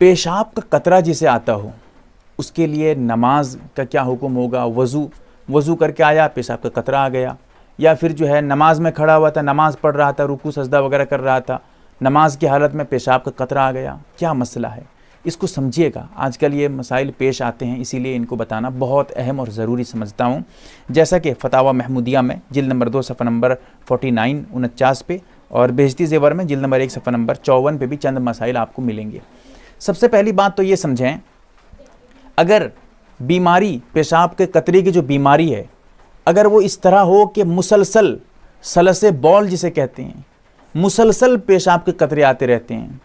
पेशाब का कतरा जिसे आता हो उसके लिए नमाज का क्या हुक्म होगा? वज़ू करके आया, पेशाब का कतरा आ गया, या फिर जो है नमाज में खड़ा हुआ था, नमाज पढ़ रहा था, रुकू सजदा वगैरह कर रहा था, नमाज की हालत में पेशाब का कतरा आ गया, क्या मसला है? इसको समझिएगा। आजकल ये मसाइल पेश आते हैं, इसीलिए इनको बताना बहुत अहम और ज़रूरी समझता हूँ। जैसा कि फतावा महमूदिया में जिल्द नंबर 2 सफ़ा नंबर 49-49 पे और बेहश्ती ज़ेवर में जिल्द नंबर 1 सफ़ा नंबर 54 पे भी चंद मसाइल आपको मिलेंगे। सबसे पहली बात तो ये समझें, अगर बीमारी पेशाब के कतरे की जो बीमारी है, अगर वो इस तरह हो कि मुसलसल सलसे बॉल जिसे कहते हैं, मुसलसल पेशाब के कतरे आते रहते हैं,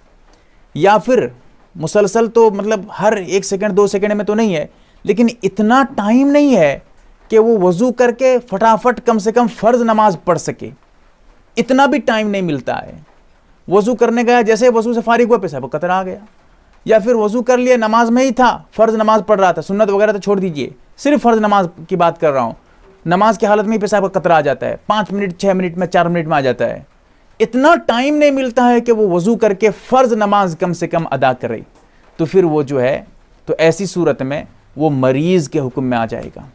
या फिर मुसलसल तो मतलब हर 1 सेकंड 2 सेकंड में तो नहीं है, लेकिन इतना टाइम नहीं है कि वो वज़ू करके फटाफट कम से कम फ़र्ज़ नमाज पढ़ सके, इतना भी टाइम नहीं मिलता है। वज़ू करने गया, जैसे वज़ू से फारिग हुआ पेशाब का कतरा आ गया, या फिर वज़ू कर लिया, नमाज में ही था, फ़र्ज़ नमाज पढ़ रहा था, सुन्नत वगैरह तो छोड़ दीजिए, सिर्फ फ़र्ज़ नमाज की बात कर रहा हूँ, नमाज की हालत में ही पेशाब का कतरा आ जाता है, 5 मिनट 6 मिनट में 4 मिनट में आ जाता है। इतना टाइम नहीं मिलता है कि वो वज़ू करके फ़र्ज़ नमाज कम से कम अदा करे, तो फिर वो जो है, तो ऐसी सूरत में वो मरीज़ के हुक्म में आ जाएगा।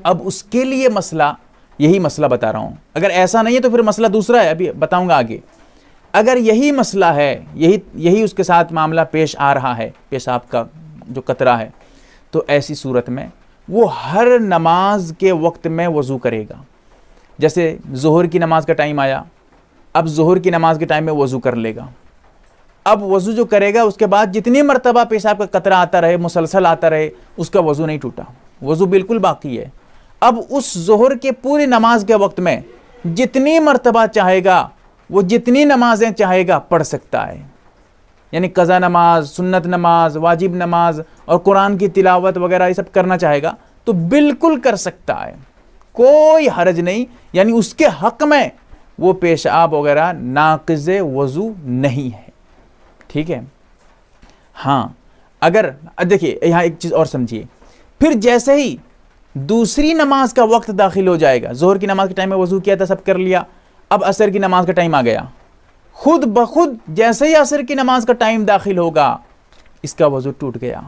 अब उसके लिए मसला, यही मसला बता रहा हूँ। अगर ऐसा नहीं है तो फिर मसला दूसरा है, अभी बताऊँगा आगे। अगर यही मसला है, यही उसके साथ मामला पेश आ रहा है, पेशाब का जो कतरा है, तो ऐसी सूरत में वो हर नमाज के वक्त में वज़ू करेगा। जैसे ज़ोहर की नमाज का टाइम आया, अब ज़ोहर की नमाज के टाइम में वज़ू कर लेगा। अब वज़ू जो करेगा उसके बाद जितनी मरतबा पेशाब का कतरा आता रहे, मुसलसल आता रहे, उसका वज़ू नहीं टूटा, वज़ू बिल्कुल बाकी है। अब उस ज़ोहर के पूरी नमाज के वक्त में जितनी मरतबा चाहेगा, वो जितनी नमाजें चाहेगा पढ़ सकता है। यानी कज़ा नमाज, सुन्नत नमाज, वाजिब नमाज और कुरान की तिलावत वगैरह ये सब करना चाहेगा तो बिल्कुल कर सकता है, कोई हरज नहीं। यानी उसके हक़ में वो पेशाब वगैरह नाक़िज़े वज़ू नहीं है, ठीक है। हाँ, अगर देखिए यहाँ एक चीज़ और समझिए, फिर जैसे ही दूसरी नमाज का वक्त दाखिल हो जाएगा, ज़ोहर की नमाज के टाइम में वज़ू किया था, सब कर लिया, अब असर की नमाज का टाइम आ गया, खुद ब खुद जैसे ही असर की नमाज का टाइम दाखिल होगा, इसका वज़ू टूट गया,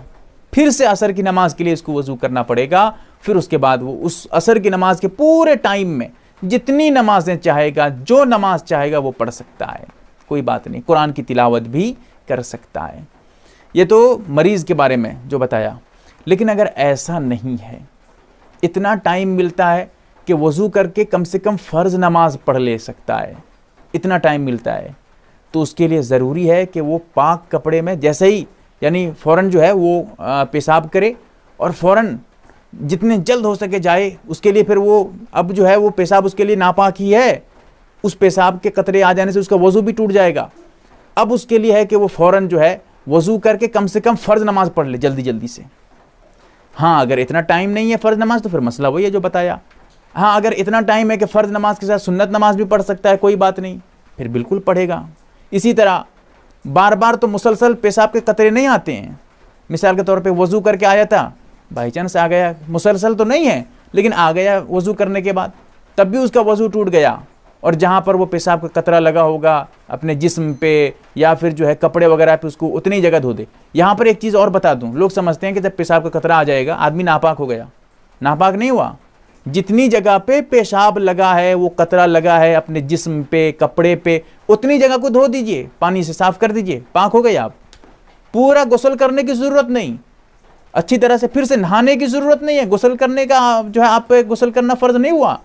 फिर से असर की नमाज के लिए इसको वज़ू करना पड़ेगा। फिर उसके बाद वो उस असर की नमाज के पूरे टाइम में जितनी नमाजें चाहेगा, जो नमाज चाहेगा वो पढ़ सकता है, कोई बात नहीं, कुरान की तिलावत भी कर सकता है। ये तो मरीज़ के बारे में जो बताया। लेकिन अगर ऐसा नहीं है, इतना टाइम मिलता है कि वज़ू करके कम से कम फ़र्ज़ नमाज पढ़ ले सकता है, इतना टाइम मिलता है, तो उसके लिए ज़रूरी है कि वो पाक कपड़े में जैसे ही, यानी फ़ौरन जो है वो पेशाब करे और फ़ौरन जितने जल्द हो सके जाए। उसके लिए फिर वो अब जो है वो पेशाब उसके लिए नापाक ही है, उस पेशाब के कतरे आ जाने से उसका वज़ू भी टूट जाएगा। अब उसके लिए है कि वो फ़ौरन जो है वज़ू करके कम से कम फ़र्ज़ नमाज पढ़ ले जल्दी जल्दी से। हाँ, अगर इतना टाइम नहीं है फ़र्ज़ नमाज तो फिर मसला वही है जो बताया। हाँ, अगर इतना टाइम है कि फ़र्ज़ नमाज के साथ सुन्नत नमाज भी पढ़ सकता है, कोई बात नहीं, फिर बिल्कुल पढ़ेगा। इसी तरह बार बार तो मुसलसल पेशाब के कतरे नहीं आते हैं। मिसाल के तौर पे वज़ू करके आया था, बाई चांस आ गया, मुसलसल तो नहीं है लेकिन आ गया वज़ू करने के बाद, तब भी उसका वज़ू टूट गया। और जहाँ पर वो पेशाब का कतरा लगा होगा अपने जिस्म पे या फिर जो है कपड़े वगैरह पे, उसको उतनी जगह धो दे। यहाँ पर एक चीज़ और बता दूँ, लोग समझते हैं कि जब पेशाब का कतरा आ जाएगा आदमी नापाक हो गया। नापाक नहीं हुआ, जितनी जगह पे पेशाब लगा है, वो कतरा लगा है अपने जिस्म पे, कपड़े पे, उतनी जगह को धो दीजिए, पानी से साफ कर दीजिए, पाक हो गए आप। पूरा गुस्ल करने की ज़रूरत नहीं, अच्छी तरह से फिर से नहाने की ज़रूरत नहीं है, गुस्ल करने का जो है आप पे गुस्ल करना फ़र्ज़ नहीं हुआ,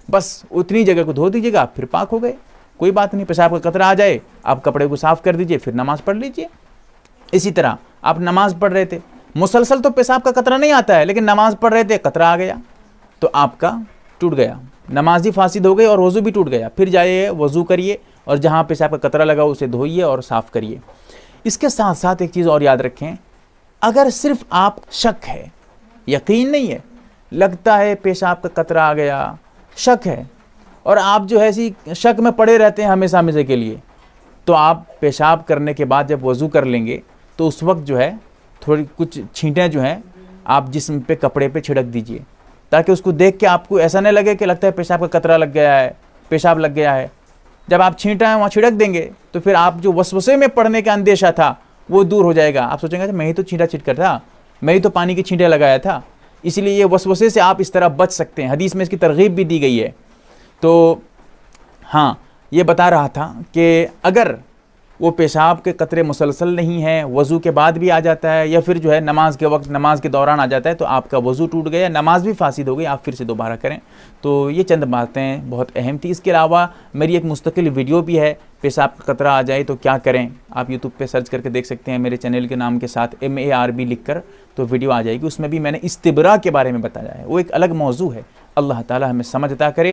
बस उतनी जगह को धो दीजिएगा, आप फिर पाक हो गए, कोई बात नहीं। पेशाब का कतरा आ जाए, आप कपड़े को साफ़ कर दीजिए, फिर नमाज़ पढ़ लीजिए। इसी तरह आप नमाज़ पढ़ रहे थे, मुसलसल तो पेशाब का कतरा नहीं आता है, लेकिन नमाज़ पढ़ रहे थे, कतरा आ गया तो आपका टूट गया, नमाज ही फासिद हो गई और वज़ू भी टूट गया। फिर जाइए वज़ू करिए और जहाँ पेशाब का कतरा लगा उसे धोइए और साफ़ करिए। इसके साथ साथ एक चीज़ और याद रखें, अगर सिर्फ आप शक है, यकीन नहीं है, लगता है पेशाब का कतरा आ गया, शक है, और आप जो है इसी शक में पड़े रहते हैं हमेशा हमेशा के लिए, तो आप पेशाब करने के बाद जब वज़ू कर लेंगे तो उस वक्त जो है थोड़ी कुछ छींटें जो हैं आप जिस्म पे, कपड़े पे छिड़क दीजिए, ताकि उसको देख के आपको ऐसा नहीं लगे कि लगता है पेशाब का कतरा लग गया है, पेशाब लग गया है। जब आप छींटा है वहाँ छिड़क देंगे तो फिर आप जो वसवसे में पड़ने का अंदेशा था वो दूर हो जाएगा। आप सोचेंगे मैं ही तो छींटा छिटकर था, मैं ही तो पानी के छींटे लगाया था। इसलिए ये वसवसे से आप इस तरह बच सकते हैं। हदीस में इसकी तरगीब भी दी गई है। तो हाँ, ये बता रहा था कि अगर वो पेशाब के कतरे मुसलसल नहीं है, वज़ू के बाद भी आ जाता है या फिर जो है नमाज के वक्त, नमाज के दौरान आ जाता है, तो आपका वज़ू टूट गया, नमाज भी फासिद हो गई, आप फिर से दोबारा करें। तो ये चंद बातें बहुत अहम थी। इसके अलावा मेरी एक मुस्तकिल वीडियो भी है, पेशाब का कतरा आ जाए तो क्या करें। आप यूट्यूब पे सर्च करके देख सकते हैं, मेरे चैनल के नाम के साथ MARB लिख कर तो वीडियो आ जाएगी। उसमें भी मैंने इस्तिब्रा के बारे में बताया है, वो एक अलग मौजू है। अल्लाह ताला हमें समझ अता करे।